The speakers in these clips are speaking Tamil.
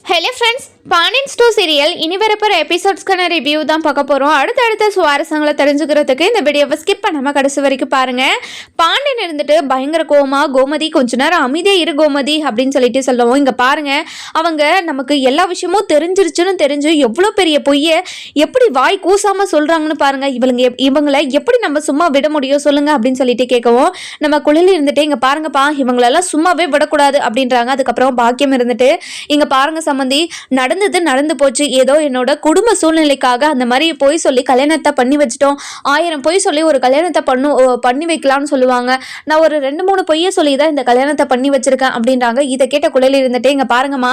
Hello friends, Pandian store serial இனி வரப்போகிற எபிசோட்ஸ்க்கான ரிவ்யூ தான் பார்க்க போகிறோம். அடுத்தடுத்த சுவாரஸ்யங்களை தெரிஞ்சுக்கிறதுக்கு இந்த வீடியோவை ஸ்கிப் பண்ணாமல் கடைசி வரைக்கும் பாருங்கள். பாண்டியன் இருந்துட்டு பயங்கர கோமா, கோமதி கொஞ்ச நேரம் அமைதியாக இரு கோமதி அப்படின்னு சொல்லிட்டு சொல்லுவோம். இங்கே பாருங்கள், அவங்க நமக்கு எல்லா விஷயமும் தெரிஞ்சிருச்சுன்னு தெரிஞ்சு எவ்வளோ பெரிய பொய்யை எப்படி வாய் கூசாமல் சொல்கிறாங்கன்னு பாருங்கள். இவங்களை எப்படி நம்ம சும்மா விட முடியும் சொல்லுங்கள் அப்படின்னு சொல்லிட்டு கேட்கவும், நம்ம குழலில் இருந்துட்டு இங்கே பாருங்கப்பா, இவங்களெல்லாம் சும்மாவே விடக்கூடாது அப்படின்றாங்க. அதுக்கப்புறம் பாக்கியம் இருந்துட்டு இங்கே பாருங்க சம்மந்தி, நடந்து போச்சு, ஏதோ என்னோட குடும்ப சூழ்நிலைக்காக அந்த மாதிரி போய் சொல்லி கல்யாணத்தை பண்ணி வச்சிட்டோம். 1000 பொய் சொல்லி ஒரு கல்யாணத்தை பண்ணி வைக்கலாம்னு சொல்லுவாங்க. நான் ஒரு 2-3 பொய்யை சொல்லி தான் இந்த கல்யாணத்தை பண்ணி வச்சிருக்கேன் அப்படின்றாங்க. இதை கேட்ட குழலில் இருந்துட்டு இங்கே பாருங்கம்மா,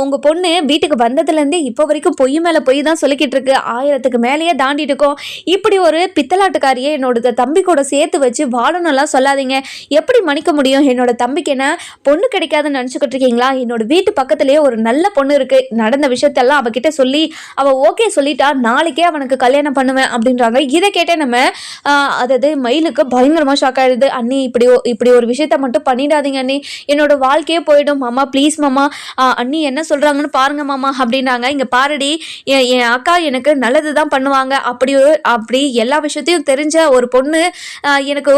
உங்க பொண்ணு வீட்டுக்கு வந்ததுலேருந்து இப்போ வரைக்கும் பொய் மேலே பொய் தான் சொல்லிக்கிட்டு இருக்கு. 1000க்கு மேலேயே தாண்டிட்டு இருக்கோம். இப்படி ஒரு பித்தலாட்டுக்காரியை என்னோட தம்பி கூட சேர்த்து வச்சு வாழணும்லாம் சொல்லாதீங்க. எப்படி மன்னிக்க முடியும்? என்னோட தம்பிக்கு என்ன பொண்ணு கிடைக்காதுன்னு நினச்சிக்கிட்டு இருக்கீங்களா? என்னோட வீட்டு பக்கத்துலேயே ஒரு நல்ல பொண்ணு இருக்கு. நடந்த விஷயத்தெல்லாம் அவகிட்ட சொல்லி அவ ஓகே சொல்லிட்டா, நாளைக்கே அவனுக்கு கல்யாணம் பண்ணுவேன் அப்படின்றாங்க. இதை கேட்டே நம்ம அதாவது மயிலுக்கு பயங்கரமா ஷாக் ஆயிடுது. அண்ணி, இப்படி ஒரு விஷயத்த மட்டும் பண்ணிடாதீங்க அண்ணி, என்னோட வாழ்க்கையே போயிடும் மாமா, ப்ளீஸ் மாமா, அண்ணி என்ன சொல்றாங்கன்னு பாருங்க மாமா அப்படின்றாங்க. இங்க பாருடி, என் அக்கா எனக்கு நல்லது தான் பண்ணுவாங்க. அப்படி எல்லா விஷயத்தையும் தெரிஞ்ச ஒரு பொண்ணு எனக்கு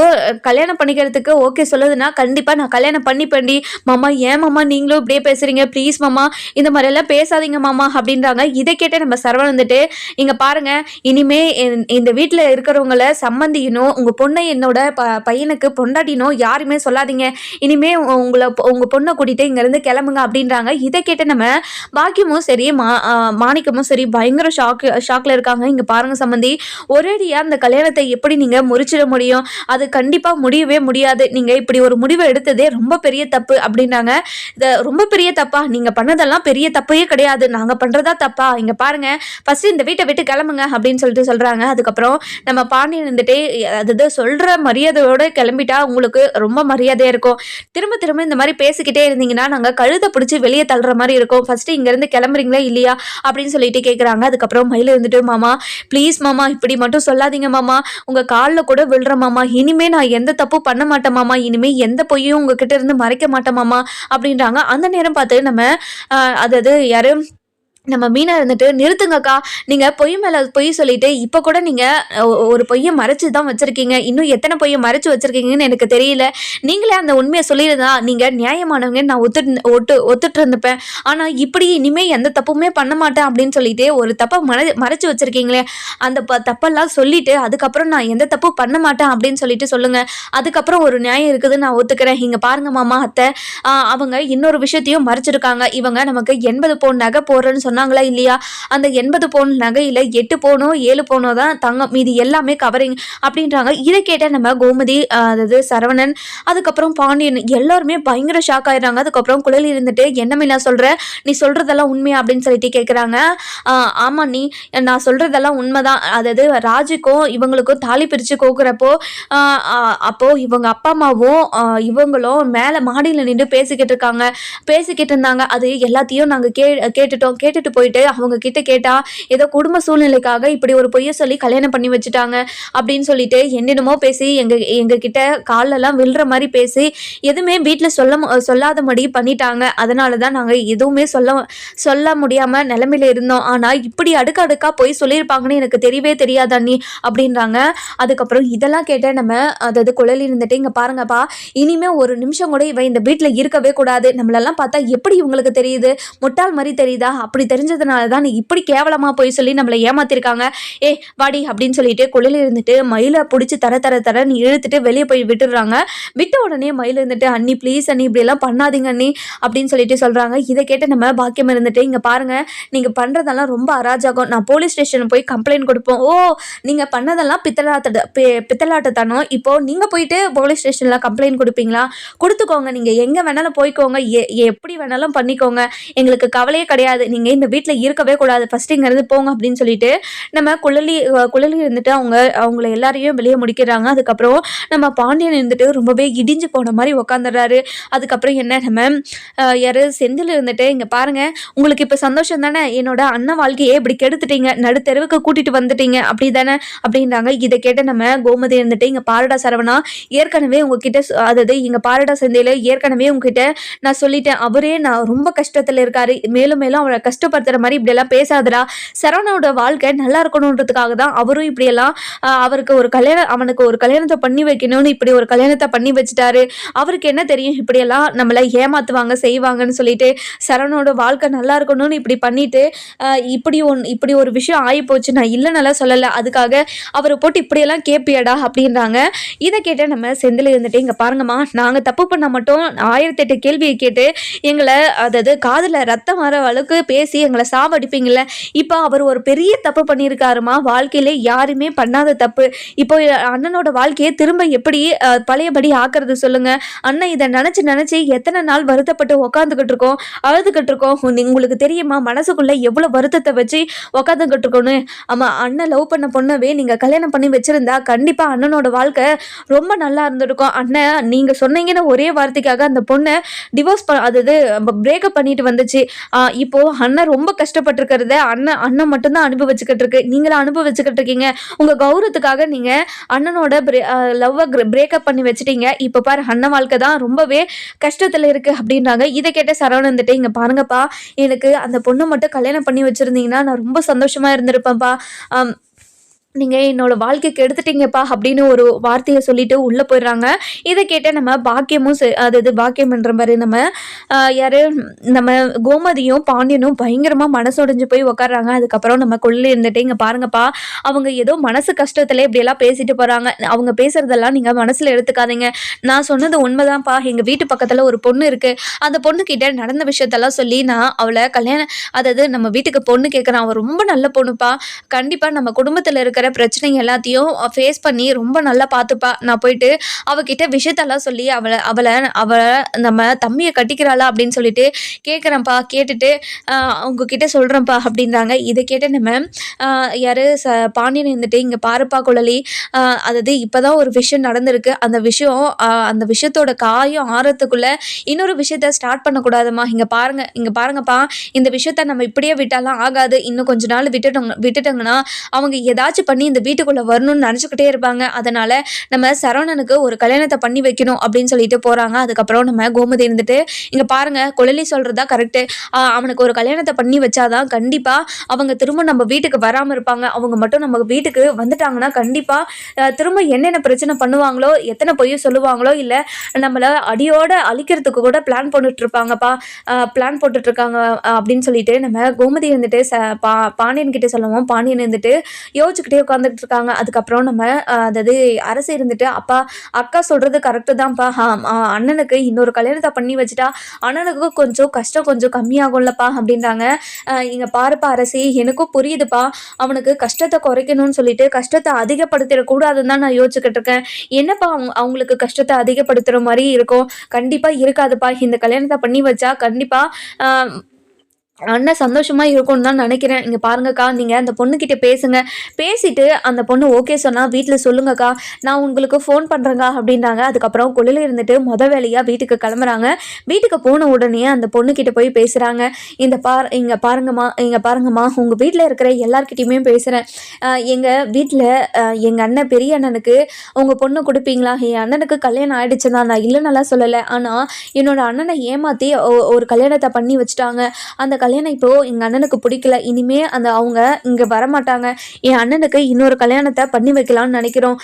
கல்யாணம் பண்ணிக்கிறதுக்கு ஓகே சொல்லுதுன்னா கண்டிப்பா நான் கல்யாணம் பண்ணிப்பேன்டி மாமா. ஏன் மாமா நீங்களும் இப்படியே பேசுறீங்க? ப்ளீஸ் மாமா, இந்த மாதிரியெல்லாம் பேசாதீங்க மாமா அப்படின்றாங்க. இதை கேட்ட நம்ம சரவணன் வந்துட்டு இங்க பாருங்க, இனிமே இந்த வீட்டில் இருக்கிறவங்கள சம்மந்தினோ உங்க பொண்ணை என்னோட பையனுக்கு பொண்டாட்டினோ யாருமே சொல்லாதீங்க. இனிமே உங்க பொண்ணை கூட்டிட்டு இங்க இருந்து கிளம்புங்க அப்படின்றாங்க. இதை கேட்ட நம்ம பாக்கியமும் சரி மாணிக்கமும் சரி பயங்கர ஷாக்ல இருக்காங்க. இங்க பாருங்க சம்மந்தி, ஒரேடியா அந்த கல்யாணத்தை எப்படி நீங்க முறிச்சிட முடியும்? அது கண்டிப்பா முடியவே முடியாது. நீங்க இப்படி ஒரு முடிவை எடுத்ததே ரொம்ப பெரிய தப்பு அப்படின்றாங்க. ரொம்ப பெரிய தப்பா? நீங்க பண்ணதெல்லாம் பெரிய தப்பையே கிடையாது, நாங்க பண்றதா தப்பா? இங்க பாருங்க, ஃபர்ஸ்ட் இந்த வீட்டை விட்டு கிளம்புங்க அப்படின்னு சொல்லிட்டு சொல்றாங்க. அதுக்கப்புறம் நம்ம பாண்டியன் இருந்துட்டு அதாவது சொல்ற மரியாதையோட கிளம்பிட்டா உங்களுக்கு ரொம்ப மரியாதையா இருக்கும். திரும்ப திரும்ப இந்த மாதிரி பேசிக்கிட்டே இருந்தீங்கன்னா நாங்க கழுத்தை பிடிச்சி வெளியே தள்ளுற மாதிரி இருக்கும். ஃபர்ஸ்ட் இங்க இருந்து கிளம்புறீங்களா இல்லையா அப்படின்னு சொல்லிட்டு கேட்குறாங்க. அதுக்கப்புறம் மயில இருந்துட்டு மாமா ப்ளீஸ் மாமா, இப்படி மட்டும் சொல்லாதீங்க மாமா, உங்க காலில் கூட விழுற மாமா, இனிமே நான் எந்த தப்பு பண்ண மாட்டேன் மாமா, இனிமே எந்த பொய்யும் உங்ககிட்ட இருந்து மறைக்க மாட்டேன் மாமா அப்படின்றாங்க. அந்த நேரம் பார்த்து நம்ம அதாவது யாரு நம்ம மீனா இருந்துட்டு நிறுத்துங்கக்கா, நீங்கள் பொய் மேலே பொய் சொல்லிட்டு இப்போ கூட நீங்கள் ஒரு பொய்யை மறைச்சி தான் வச்சுருக்கீங்க. இன்னும் எத்தனை பொய்யை மறைச்சி வச்சுருக்கீங்கன்னு எனக்கு தெரியல. நீங்களே அந்த உண்மையை சொல்லியிருந்தா நீங்கள் நியாயமானவங்க நான் ஒத்துட்டு இருந்துப்பேன். ஆனால் இப்படி இனிமேல் எந்த தப்புமே பண்ண மாட்டேன் அப்படின்னு சொல்லிட்டு ஒரு தப்பை மறைச்சி வச்சுருக்கீங்களே, அந்த தப்பெல்லாம் சொல்லிவிட்டு அதுக்கப்புறம் நான் எந்த தப்பு பண்ண மாட்டேன் அப்படின்னு சொல்லிட்டு சொல்லுங்கள். அதுக்கப்புறம் ஒரு நியாயம் இருக்குது, நான் ஒத்துக்கிறேன். இங்கே பாருங்க மாமா, அத்தை அவங்க இன்னொரு விஷயத்தையும் மறைச்சிருக்காங்க. இவங்க நமக்கு 80 பவுன் நகை போடுறேன்னு சொன்னாங்களா இல்லையா? அந்த 80 பவுன் நகையில 8 பவுனோ 7 பவுனோ தான் தங்கம், மீதி எல்லாமே கவரிங் அப்படின்றாங்க. இதை கேட்ட நம்ம கோமதி, அதாவது சரவணன், அதுக்கப்புறம் பாண்டியன் எல்லாருமே பயங்கர ஷாக் ஆயிடுறாங்க. அதுக்கப்புறம் குழலி இருந்துட்டு என்னமில்லா சொல்ற, நீ சொல்றதெல்லாம் உண்மையா அப்படின்னு சொல்லிட்டு கேட்குறாங்க. ஆமா நீ, நான் சொல்றதெல்லாம் உண்மைதான். அதாவது ராஜுக்கும் இவங்களுக்கும் தாலி பிரிச்சு கோக்குறப்போ அப்போ இவங்க அப்பா அம்மாவும் இவங்களும் மேல மாடியில் நின்று பேசிக்கிட்டு இருந்தாங்க. அது எல்லாத்தையும் நாங்க கேட்டுட்டு போயிட்டு அவங்க கிட்ட கேட்டா ஏதோ குடும்ப சூழ்நிலைக்காக இப்படி ஒரு பொய்யை சொல்லி கல்யாணம் பண்ணி வச்சுட்டாங்க அப்படின்னு சொல்லிட்டு என்னென்னமோ பேசி எங்க கிட்ட காலெல்லாம் விழுற மாதிரி பேசி எதுவுமே வீட்டில் சொல்லாதபடி பண்ணிட்டாங்க. அதனால தான் நாங்கள் எதுவுமே சொல்ல முடியாம நிலைமையில இருந்தோம். ஆனால் இப்படி அடுக்கடுக்கா போய் சொல்லியிருப்பாங்கன்னு எனக்கு தெரியவே தெரியாது அண்ணி அப்படின்றாங்க. அதுக்கப்புறம் இதெல்லாம் கேட்ட நம்ம அதாவது குழலி இருந்துட்டு இங்க பாருங்கப்பா, இனிமே ஒரு நிமிஷம் கூட இவ இந்த வீட்டில் இருக்கவே கூடாது. நம்மளெல்லாம் பார்த்தா எப்படி இவங்களுக்கு தெரியுது? முட்டாள் மாதிரி தெரியுதா? அப்படி தெரிஞ்சதுனால தான் நீ இப்படி கேவலமா போய் சொல்லி நம்மளை ஏமாத்திருக்காங்க. வாடி அப்படின்னு சொல்லிட்டு குழலில் இருந்துட்டு மயிலை பிடிச்சி தர நீ இழுத்துட்டு வெளியே போய் விட்டுடுறாங்க. விட்ட உடனே மயில் இருந்துட்டு அண்ணி ப்ளீஸ் அண்ணி, இப்படி எல்லாம் பண்ணாதீங்க அண்ணி அப்படின்னு சொல்லிட்டு சொல்றாங்க. இதை கேட்டு நம்ம பாக்கியம் இருந்துட்டு இங்க பாருங்க, நீங்க பண்றதெல்லாம் ரொம்ப அராஜகம், நான் போலீஸ் ஸ்டேஷன் போய் கம்ப்ளைண்ட் கொடுப்போம். ஓ, நீங்க பண்ணதெல்லாம் பித்தலாட்டத்தனம், இப்போ நீங்க போயிட்டு போலீஸ் ஸ்டேஷன்ல கம்ப்ளைண்ட் கொடுப்பீங்களா? கொடுத்துக்கோங்க, நீங்க எங்க வேணாலும் போய்க்கோங்க, எப்படி வேணாலும் பண்ணிக்கோங்க, எங்களுக்கு கவலையே கிடையாது. நீங்க இந்த வீட்டில் இருக்கவே கூடாது, ஃபஸ்ட்டு இங்கேருந்து போங்க அப்படின்னு சொல்லிட்டு நம்ம குழலி இருந்துட்டு அவங்கள எல்லாரையும் வெளியே முடிக்கிறாங்க. அதுக்கப்புறம் நம்ம பாண்டியன் இருந்துட்டு ரொம்பவே இடிஞ்சு போன மாதிரி உக்காந்துடுறாரு. அதுக்கப்புறம் என்ன நம்ம யாரு செந்தில் இருந்துட்டு, இங்கே பாருங்க உங்களுக்கு இப்போ சந்தோஷம் தானே, என்னோட அண்ணன் வாழ்க்கையே இப்படி கெடுத்துட்டீங்க, நடுத்தெருவுக்கு கூட்டிட்டு வந்துட்டீங்க அப்படி தானே அப்படின்றாங்க. இதை கேட்ட நம்ம கோமதி இருந்துட்டு, இங்கே பாருடா சரவணா, ஏற்கனவே உங்ககிட்ட அதாவது இங்கே பாருடா செந்தில், ஏற்கனவே உங்ககிட்ட நான் சொல்லிட்டேன், அவரே நான் ரொம்ப கஷ்டத்தில் இருக்காரு, மேலும் மேலும் அவரை கஷ்டப்படுத்துற மாதிரி இப்படியெல்லாம் பேசாதடா, சரவணோட வாழ்க்கை நல்லா இருக்கணுன்றதுக்காக தான் அவரும் இப்படியெல்லாம் அவருக்கு அவனுக்கு ஒரு கல்யாணத்தை பண்ணி வைக்கணும்னு இப்படி ஒரு கல்யாணத்தை பண்ணி வச்சுட்டாரு, அவருக்கு என்ன தெரியும் இப்படியெல்லாம் நம்மளை ஏமாத்துவாங்க செய்வாங்கன்னு சொல்லிட்டு, சரவணோட வாழ்க்கை நல்லா இருக்கணும்னு இப்படி பண்ணிட்டு இப்படி ஒரு விஷயம் ஆகி போச்சு, நான் இல்லைன்னெல்லாம் சொல்லலை, அதுக்காக அவரை போட்டு இப்படியெல்லாம் கேட்பியடா அப்படின்றாங்க. இதை கேட்ட நம்ம செந்தில் இருந்துட்டு, இங்கே பாருங்கம்மா, நாங்கள் தப்பு பண்ண மட்டும் 1008 கேள்வியை கேட்டு எங்களை அதாவது காதில் ரத்தம் வர அளவுக்கு பேசி எங்களை சாவடிப்பீங்கள, இப்போ அவர் ஒரு பெரிய தப்பு பண்ணியிருக்காருமா, வாழ்க்கையில யாருமே பண்ணாத தப்பு, இப்போ அண்ணனோட வாழ்க்கையை திரும்ப எப்படி பழையபடி ஆக்குறது சொல்லுங்க, அண்ணன் இதை நினச்சி எத்தனை நாள் வருத்தப்பட்டு உக்காந்துக்கிட்டு இருக்கோம், அழுதுகிட்டு இருக்கோம், உங்களுக்கு தெரியுமா மனசுக்குள்ள எவ்வளோ வருத்தத்தை வச்சு உக்காந்துக்கிட்டு இருக்கோன்னு. ஆமாம், அண்ணன் லவ் பண்ண பொண்ணவே நீங்கள் கல்யாணம் பண்ணி வச்சுருந்தா கண்டிப்பாக அண்ணனோட வாழ்க்கை ரொம்ப நல்லா இருந்திருக்கும். அண்ணன் நீங்கள் சொன்னீங்கன்னு ஒரே வார்த்தைக்காக அந்த பொண்ணை டிவோர்ஸ் அதாவது பிரேக்கப் பண்ணிட்டு வந்துச்சு. இப்போது அண்ணன் ரொம்ப கஷ்டப்பட்டுருக்கிறத அண்ணன் மட்டும்தான் அனுபவிச்சுக்கிட்டு இருக்கு, நீங்களும் அனுபவிச்சுக்கிட்டு இருக்கீங்க, உங்கள் கௌரவத்துக்காக நீங்கள் அண்ணனோட லவ்வை பிரேக்கப் பண்ணி வச்சுட்டீங்க, இப்போ பாரு அண்ணன் வாழ்க்கை தான் ரொம்பவே கஷ்டத்தில் இருக்குது அப்படின்றாங்க. இதை கேட்ட சரவணன் வந்துட்டு, இங்கே பாருங்கப்பா, எனக்கு அந்த பொண்ணை மட்டும் கல்யாணம் பண்ணி வச்சுருந்தீங்கன்னா நான் ரொம்ப சந்தோஷமாக இருந்திருப்பேன்ப்பா, நீங்கள் என்னோட வாழ்க்கைக்கு எடுத்துட்டீங்கப்பா அப்படின்னு ஒரு வார்த்தையை சொல்லிட்டு உள்ளே போயிடுறாங்க. இதை கேட்ட நம்ம பாக்கியமும் அதாவது பாக்கியம்ன்ற மாதிரி நம்ம கோமதியும் பாண்டியனும் பயங்கரமாக மனசொடைஞ்சு போய் உக்காடுறாங்க. அதுக்கப்புறம் நம்ம கொள்ளை இருந்துட்டு, இங்கே பாருங்கப்பா, அவங்க ஏதோ மனசு கஷ்டத்தில் இப்படியெல்லாம் பேசிட்டு போகிறாங்க, அவங்க பேசுகிறதெல்லாம் நீங்கள் மனசில் எடுத்துக்காதீங்க, நான் சொன்னது உண்மைதான்ப்பா, எங்கள் வீட்டு பக்கத்தில் ஒரு பொண்ணு இருக்குது, அந்த பொண்ணுக்கிட்ட நடந்த விஷயத்தெல்லாம் சொல்லி நான் அவளை அதாவது நம்ம வீட்டுக்கு பொண்ணு கேட்குறேன், அவள் ரொம்ப நல்ல பொண்ணுப்பா, கண்டிப்பாக நம்ம குடும்பத்தில் இருக்கிற பிரச்சனைங்க எல்லாத்தையும் ஃபேஸ் பண்ணி ரொம்ப நல்லா பார்த்துப்பா, நான் போயிட்டு அவகிட்ட விஷயத்தெல்லாம் சொல்லி அவளை நம்ம தம்பியை கட்டிக்கிறாளா அப்படின்னு சொல்லிட்டு கேட்குறேன்ப்பா, கேட்டுட்டு உங்ககிட்ட சொல்கிறேன்ப்பா அப்படின்றாங்க. இதை கேட்டு நம்ம பாண்டியன் இருந்துட்டு, இங்கே பாருப்பா குழலி, அதாவது இப்போதான் ஒரு விஷயம் நடந்திருக்கு, அந்த விஷயத்தோட காயம் ஆறத்துக்குள்ளே இன்னொரு விஷயத்த ஸ்டார்ட் பண்ணக்கூடாதுமா, இங்கே பாருங்கப்பா, இந்த விஷயத்த நம்ம இப்படியே விட்டாலாம் ஆகாது, இன்னும் கொஞ்ச நாள் விட்டுட்டோங்கன்னா அவங்க ஏதாச்சும் பண்ணி இந்த வீட்டுக்குள்ளே வரணும்னு நினச்சிக்கிட்டே இருப்பாங்க, அதனால் நம்ம சரவணனுக்கு ஒரு கல்யாணத்தை பண்ணி வைக்கணும் அப்படின்னு சொல்லிட்டு போகிறாங்க. அதுக்கப்புறம் நம்ம கோமதி இருந்துட்டு, இங்கே பாருங்கள் குழலி சொல்கிறதா கரெக்டு, அவனுக்கு ஒரு கல்யாணத்தை பண்ணி வச்சாதான் கண்டிப்பாக அவங்க திரும்ப நம்ம வீட்டுக்கு வராமல் இருப்பாங்க, அவங்க மட்டும் நம்ம வீட்டுக்கு வந்துட்டாங்கன்னா கண்டிப்பாக திரும்ப என்னென்ன பிரச்சனை பண்ணுவாங்களோ, எத்தனை பொய்ய சொல்லுவாங்களோ, இல்லை நம்மளை அடியோடு அழிக்கிறதுக்கு கூட பிளான் போட்டுட்ருக்காங்க அப்படின்னு சொல்லிட்டு நம்ம கோமதி இருந்துட்டு பாண்டியன் கிட்டே சொல்லுவோம். பாண்டியன் இருந்துட்டு யோசிச்சுக்கிட்டே உட்காந்துட்டு இருக்காங்க. அதுக்கப்புறம் நம்ம அதாவது அரசு இருந்துட்டு, அக்கா சொல்கிறது கரெக்டு தான்ப்பா, அண்ணனுக்கு இன்னொரு கல்யாணத்தை பண்ணி வச்சுட்டா அண்ணனுக்கு கஷ்டம் கொஞ்சம் கம்மியாகும்லப்பா அப்படின்றாங்க. இங்கே பாருப்பா அரசி, எனக்கும் புரியுதுப்பா, அவனுக்கு கஷ்டத்தை குறைக்கணும்னு சொல்லிட்டு கஷ்டத்தை அதிகப்படுத்திடக்கூடாதுன்னு தான் நான் யோசிச்சுக்கிட்டு இருக்கேன், என்னப்பா அவங்களுக்கு கஷ்டத்தை அதிகப்படுத்துகிற மாதிரி இருக்கும், கண்டிப்பாக இருக்காதுப்பா, இந்த கல்யாணத்தை பண்ணி வச்சா கண்டிப்பாக அண்ணன் சந்தோஷமா இருக்கும்னு தான் நினைக்கிறேன். இங்கே பாருங்கக்கா, நீங்கள் அந்த பொண்ணுக்கிட்ட பேசிட்டு அந்த பொண்ணு ஓகே சொன்னால் வீட்டில் சொல்லுங்கக்கா, நான் உங்களுக்கு ஃபோன் பண்ணுறேங்க அப்படின்றாங்க. அதுக்கப்புறம் குளிரில் இருந்துட்டு வேலையாக வீட்டுக்கு கிளம்புறாங்க. வீட்டுக்கு போன உடனே அந்த பொண்ணுக்கிட்ட போய் பேசுகிறாங்க. இங்கே பாருங்கம்மா, உங்கள் வீட்டில் இருக்கிற எல்லார்கிட்டையுமே பேசுகிறேன், எங்கள் வீட்டில் எங்கள் அண்ணன் பெரிய அண்ணனுக்கு உங்கள் பொண்ணு கொடுப்பீங்களா, என் அண்ணனுக்கு கல்யாணம் ஆகிடுச்சுன்னா நான் இல்லைன்னெல்லாம் சொல்லலை, ஆனால் என்னோட அண்ணனை ஏமாற்றி ஒரு கல்யாணத்தை பண்ணி வச்சுட்டாங்க, அந்த கல்யாணம் இப்போது எங்கள் அண்ணனுக்கு பிடிக்கல, இனிமே அவங்க இங்கே வரமாட்டாங்க, என் அண்ணனுக்கு இன்னொரு கல்யாணத்தை பண்ணி வைக்கலாம்னு நினைக்கிறோம்,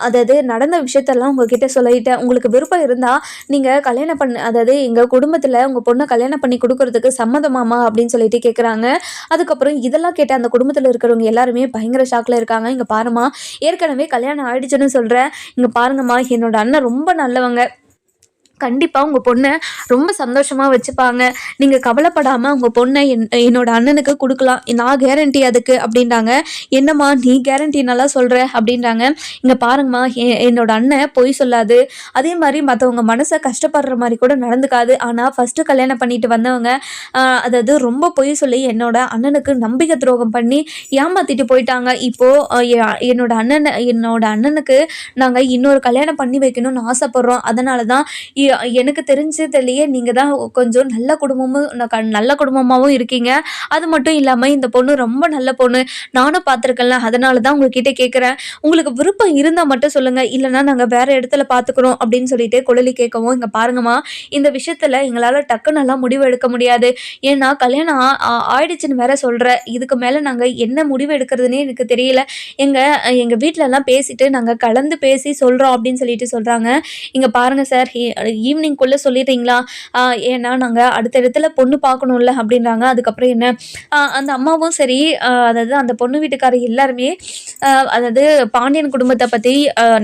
அதாவது நடந்த விஷயத்தெல்லாம் உங்ககிட்ட சொல்லிட்டேன், உங்களுக்கு விருப்பம் இருந்தால் நீங்கள் கல்யாணம் அதாவது எங்கள் குடும்பத்தில் உங்கள் பொண்ணை கல்யாணம் பண்ணி கொடுக்கறதுக்கு சம்மதமாமா அப்படின்னு சொல்லிட்டு கேட்குறாங்க. அதுக்கப்புறம் இதெல்லாம் கேட்ட அந்த குடும்பத்தில் இருக்கிறவங்க எல்லாருமே பயங்கர ஷாக்கில் இருக்காங்க. இங்கே பாருமா, ஏற்கனவே கல்யாணம் ஆயிடுச்சுன்னு சொல்கிறேன், இங்கே பாருங்கம்மா, என்னோட அண்ணன் ரொம்ப நல்லவங்க, கண்டிப்பா உங்க பொண்ண ரொம்ப சந்தோஷமா வச்சுப்பாங்க. நீங்க கவலைப்படாம உங்க பொண்ண என்னோட அண்ணனுக்கு குடுக்கலாம். நான் கேரண்டி அதுக்கு அப்டின்றாங்க. என்னம்மா நீ கேரண்டி நல்லா சொல்ற அப்டின்றாங்க. இங்க பாருங்கம்மா என்னோட அண்ணன் பொய் சொல்லாது. அதே மாரி மத்தவங்க மனச கஷ்டப்படுற மாரி கூட நடந்துக்காது. ஆனா ஃபர்ஸ்ட்டு கல்யாணம் பண்ணிட்டு வந்தவங்க அதாவது ரொம்ப பொய் சொல்லி என்னோட அண்ணனுக்கு நம்பிக்கை துரோகம் பண்ணி ஏமாத்திட்டு போயிட்டாங்க. இப்போ என்னோட அண்ணனுக்கு நாங்க இன்னொரு கல்யாணம் பண்ணி வைக்கணும்னு ஆசைப்படுறோம். அதனால தான் எனக்கு தெரிஞ்சதுலயே நீங்க தான் கொஞ்சம் நல்ல குடும்பமாவும் இருக்கீங்க. அது மட்டும் இல்லாம இந்த பொண்ணு ரொம்ப நல்ல பொண்ணு. நானும் பார்த்துருக்கேன்ல. அதனால தான் உங்ககிட்ட கேட்குறேன். உங்களுக்கு விருப்பம் இருந்தா மட்டும் சொல்லுங்க. இல்லன்னா நாங்க வேற இடத்துல பார்த்துக்குறோம் அப்படின்னு சொல்லிட்டு குழலி கேட்கவும், இங்க பாருங்கம்மா இந்த விஷயத்துல எங்களால டக்குனெல்லாம் முடிவு எடுக்க முடியாது. ஏன்னா கல்யாணம் ஆயிடுச்சுன்னு வேற சொல்ற. இதுக்கு மேல நாங்க என்ன முடிவு எடுக்கிறதுன்னே எனக்கு தெரியல. எங்க எங்க வீட்லலாம் பேசிட்டு நாங்க கலந்து பேசி சொல்றோம் அப்படின்னு சொல்லிட்டு சொல்றாங்க. இங்க பாருங்க சார் ஈவினிங்குள்ள சொல்லிடுறீங்களா? ஏன்னா நாங்க அடுத்த இடத்துல பொண்ணு பார்க்கணும்ல அப்படின்றாங்க. அதுக்கப்புறம் என்ன அந்த அம்மாவும் சரி அதாவது அந்த பொண்ணு வீட்டுக்காரர் எல்லாருமே அதாவது பாண்டியன் குடும்பத்தை பத்தி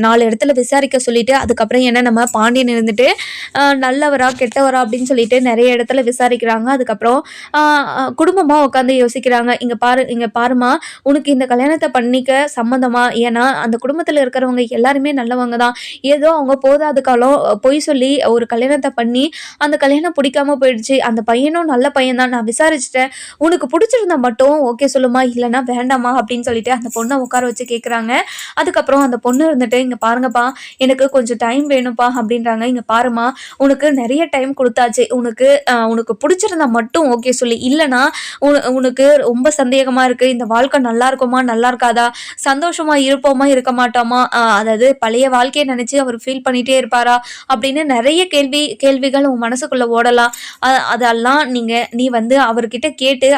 4 இடத்துல விசாரிக்க சொல்லிட்டு அதுக்கப்புறம் என்ன நம்ம பாண்டியன் இருந்துட்டு நல்லவரா கெட்டவரா அப்படின்னு சொல்லிட்டு நிறைய இடத்துல விசாரிக்கிறாங்க. அதுக்கப்புறம் குடும்பமா உட்காந்து யோசிக்கிறாங்க. இங்க பாருமா உனக்கு இந்த கல்யாணத்தை பண்ணிக்க சம்மந்தமா? ஏன்னா அந்த குடும்பத்துல இருக்கிறவங்க எல்லாருமே நல்லவங்க தான். ஏதோ அவங்க போதாத காலம் பொய் சொல்லி ஒரு கல்யாணத்தை பண்ணி அந்த கல்யாணம் பிடிக்காம போயிடுச்சு. அந்த பையனும் நல்ல பையன் தான், நான் விசாரிச்சுட்டேன். உனக்கு பிடிச்சிருந்தா மட்டும் ஓகே சொல்லுமா, இல்லைன்னா வேண்டாமா அப்படின்னு சொல்லிட்டு அந்த பொண்ணை உட்கார வச்சு கேட்குறாங்க. அதுக்கப்புறம் அந்த பொண்ணு இருந்துட்டு இங்க பாருங்கப்பா எனக்கு கொஞ்சம் டைம் வேணும்ப்பா அப்படின்றாங்க. இங்க பாருமா உனக்கு நிறைய டைம் கொடுத்தாச்சு. உனக்கு பிடிச்சிருந்தா மட்டும் ஓகே சொல்லி, இல்லைன்னா உனக்கு ரொம்ப சந்தேகமா இருக்கு, இந்த வாழ்க்கை நல்லா இருக்குமா நல்லா இருக்காதா, சந்தோஷமா இருப்போமா இருக்க மாட்டோமா, அதாவது பழைய வாழ்க்கையை நினைச்சு அவர் ஃபீல் பண்ணிட்டே இருப்பாரா அப்படின்னு நிறைய கேள்விகள் உன் மனசுக்குள்ள ஓடலாம். அதெல்லாம் நீ வந்து அவர்கிட்ட கேட்டு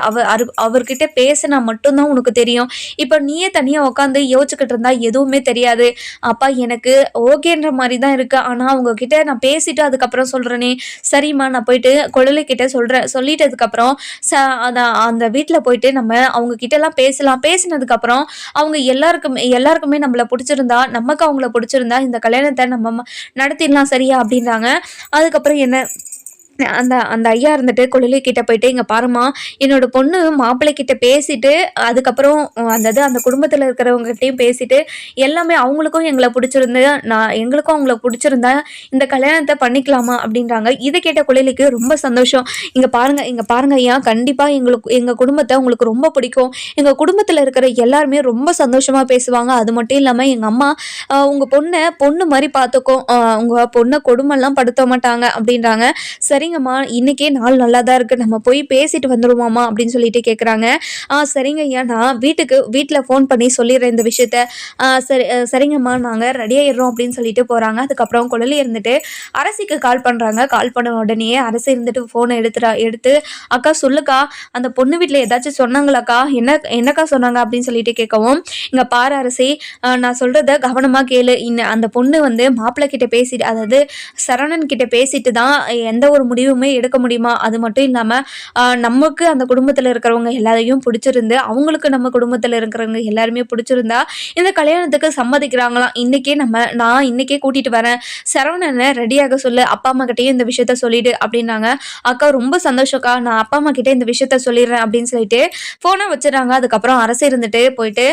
அவர்கிட்ட பேசினா மட்டும்தான் உனக்கு தெரியும். இப்போ நீயே தனியா உட்காந்து யோசிச்சுக்கிட்டு இருந்தா எதுவுமே தெரியாது. அப்பா எனக்கு ஓகேன்ற மாதிரி தான் இருக்கு, ஆனா உங்ககிட்ட நான் பேசிட்டு அதுக்கப்புறம் சொல்றேனே. சரிம்மா நான் போயிட்டு குழலை கிட்ட சொல்றேன். சொல்லிட்டதுக்கு அப்புறம் அந்த வீட்டுல போயிட்டு நம்ம அவங்க கிட்ட எல்லாம் பேசலாம். பேசினதுக்கு அப்புறம் அவங்க எல்லாருக்குமே நம்மள பிடிச்சிருந்தா, நமக்கு அவங்கள பிடிச்சிருந்தா இந்த கல்யாணத்தை நம்ம நடத்திடலாம் சரியா அப்படின்றாங்க. அதுக்கப்புறம் என்ன அந்த ஐயா இருந்துட்டு குழலி கிட்ட போயிட்டு இங்க பாருமா என்னோட பொண்ணு மாப்பிள்ளை கிட்ட பேசிட்டு அதுக்கப்புறம் அந்த குடும்பத்துல இருக்கிறவங்க கிட்டையும் பேசிட்டு எல்லாமே அவங்களுக்கும் எங்களுக்கும் அவங்கள பிடிச்சிருந்தா இந்த கல்யாணத்தை பண்ணிக்கலாமா அப்படின்றாங்க. இதை கேட்ட குழலிக்கு ரொம்ப சந்தோஷம். இங்க பாருங்க ஐயா, கண்டிப்பா எங்க குடும்பத்தை உங்களுக்கு ரொம்ப பிடிக்கும். எங்க குடும்பத்துல இருக்கிற எல்லாருமே ரொம்ப சந்தோஷமா பேசுவாங்க. அது மட்டும் இல்லாம எங்க அம்மா உங்க பொண்ணு மாதிரி பார்த்துக்கும், உங்க பொண்ணை கொடுமைலாம் படுத்த மாட்டாங்க அப்படின்றாங்க. சரிங்கம்மா இன்னைக்கே நாள் நல்லா தான் இருக்கு, நம்ம போய் பேசிட்டு வந்துடுவோமாம்மா அப்படின்னு சொல்லிட்டு கேட்குறாங்க. சரிங்க ஐயா, நான் வீட்டில் ஃபோன் பண்ணி சொல்லிடுறேன் இந்த விஷயத்த. சரிங்கம்மா நாங்கள் ரெடி ஆயிடுறோம் அப்படின்னு சொல்லிட்டு போகிறாங்க. அதுக்கப்புறம் குழலி இருந்துட்டு அரசிக்கு கால் பண்ணுறாங்க. கால் பண்ண உடனே அரசு இருந்துட்டு ஃபோனை எடுத்து அக்கா சொல்லுக்கா, அந்த பொண்ணு வீட்டில் ஏதாச்சும் சொன்னாங்களாக்கா, என்னக்கா சொன்னாங்க அப்படின்னு சொல்லிட்டு கேட்கவும், இங்கே பாரு அரசி, நான் சொல்கிறத கவனமாக கேளு. அந்த பொண்ணு வந்து மாப்பிள்ளை கிட்ட பேசிட்டு, அதாவது சரவணன் கிட்ட பேசிட்டு தான் எந்த ஒரு முடிவுமே எடுக்க முடியுமா. அது மட்டும் இல்லாமல் நமக்கு அந்த குடும்பத்தில் இருக்கிறவங்க எல்லாரையும் பிடிச்சிருந்து அவங்களுக்கு நம்ம குடும்பத்தில் இருக்கிறவங்க எல்லாருமே பிடிச்சிருந்தா இந்த கல்யாணத்துக்கு சம்மதிக்கிறாங்களாம். நான் இன்னைக்கே கூட்டிட்டு வரேன், சரவணனை ரெடியாக சொல்லு, அப்பா அம்மா கிட்டேயும் இந்த விஷயத்த சொல்லிடு அப்படின்னாங்க. அக்கா ரொம்ப சந்தோஷக்கா, நான் அப்பா அம்மா கிட்டே இந்த விஷயத்த சொல்லிடுறேன் அப்படின்னு சொல்லிட்டு போனை வச்சிடறாங்க. அதுக்கப்புறம் அரசு இருந்துட்டு போயிட்டு